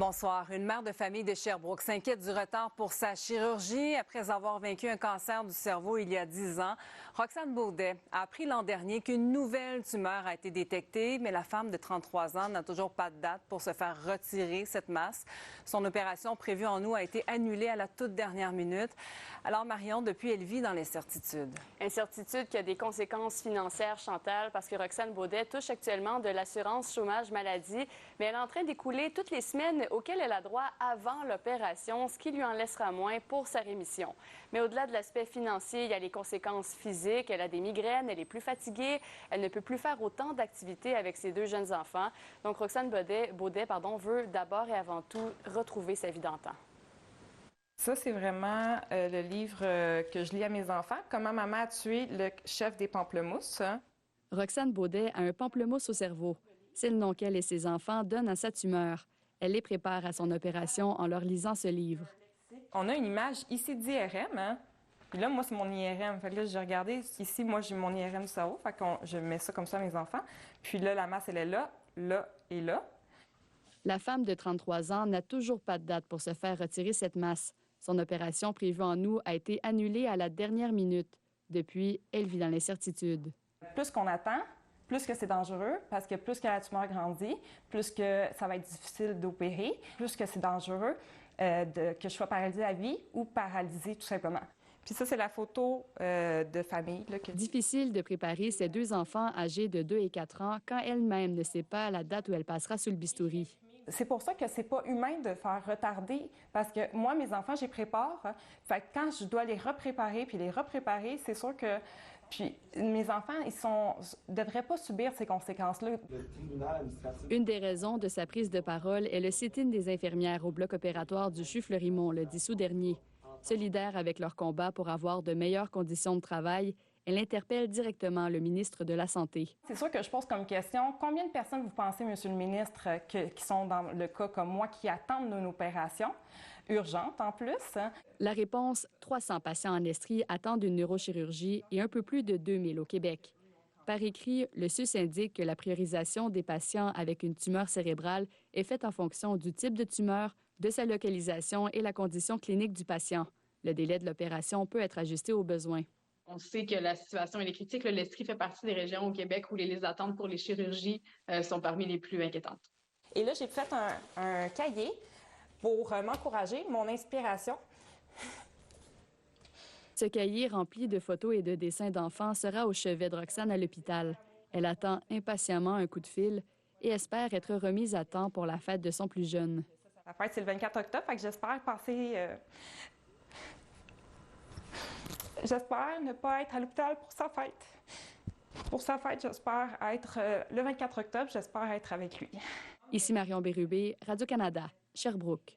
Bonsoir. Une mère de famille de Sherbrooke s'inquiète du retard pour sa chirurgie après avoir vaincu un cancer du cerveau il y a 10 ans. Roxane Baudet a appris l'an dernier qu'une nouvelle tumeur a été détectée, mais la femme de 33 ans n'a toujours pas de date pour se faire retirer cette masse. Son opération prévue en août a été annulée à la toute dernière minute. Alors Marion, depuis, elle vit dans l'incertitude. Incertitude qui a des conséquences financières, Chantal, parce que Roxane Baudet touche actuellement de l'assurance chômage maladie, mais elle est en train d'écouler toutes les semaines auquel elle a droit avant l'opération, ce qui lui en laissera moins pour sa rémission. Mais au-delà de l'aspect financier, il y a les conséquences physiques. Elle a des migraines, elle est plus fatiguée, elle ne peut plus faire autant d'activités avec ses deux jeunes enfants. Donc Roxane Baudet veut d'abord et avant tout retrouver sa vie d'antan. Ça, c'est vraiment le livre que je lis à mes enfants, « Comment maman a tué le chef des pamplemousses ». Roxane Baudet a un pamplemousse au cerveau. C'est le nom qu'elle et ses enfants donnent à sa tumeur. Elle les prépare à son opération en leur lisant ce livre. On a une image ici d'IRM, hein? Puis là, moi, c'est mon IRM. Fait que là, j'ai regardé, ici, moi, j'ai mon IRM du cerveau. Fait que je mets ça comme ça à mes enfants. Puis là, la masse, elle est là, là et là. La femme de 33 ans n'a toujours pas de date pour se faire retirer cette masse. Son opération prévue en août a été annulée à la dernière minute. Depuis, elle vit dans l'incertitude. Plus qu'on attend, plus que c'est dangereux, parce que plus que la tumeur grandit, plus que ça va être difficile d'opérer, plus que c'est dangereux que je sois paralysée à vie ou paralysée tout simplement. Puis ça, c'est la photo de famille. Là, Difficile de préparer ses deux enfants âgés de 2 et 4 ans quand elle-même ne sait pas la date où elle passera sous le bistouri. C'est pour ça que c'est pas humain de faire retarder, parce que moi, mes enfants, j'y prépare. Fait que quand je dois les repréparer, c'est sûr que... Puis mes enfants, devraient pas subir ces conséquences-là. Une des raisons de sa prise de parole est le sit-in des infirmières au bloc opératoire du CHU-Fleurimont le 10 août dernier. Solidaire avec leur combat pour avoir de meilleures conditions de travail, elle interpelle directement le ministre de la Santé. C'est sûr que je pose comme question, combien de personnes vous pensez, Monsieur le ministre, qui sont dans le cas comme moi, qui attendent une opération urgente en plus? La réponse, 300 patients en Estrie attendent une neurochirurgie et un peu plus de 2000 au Québec. Par écrit, le SUS indique que la priorisation des patients avec une tumeur cérébrale est faite en fonction du type de tumeur, de sa localisation et la condition clinique du patient. Le délai de l'opération peut être ajusté aux besoins. On sait que la situation est critique. L'Estrie fait partie des régions au Québec où les listes d'attente pour les chirurgies sont parmi les plus inquiétantes. Et là, j'ai fait un cahier pour m'encourager, mon inspiration. Ce cahier rempli de photos et de dessins d'enfants sera au chevet de Roxane à l'hôpital. Elle attend impatiemment un coup de fil et espère être remise à temps pour la fête de son plus jeune. La fête, c'est le 24 octobre, fait que j'espère passer... J'espère ne pas être à l'hôpital pour sa fête. Pour sa fête, j'espère être le 24 octobre, j'espère être avec lui. Ici Marion Bérubé, Radio-Canada, Sherbrooke.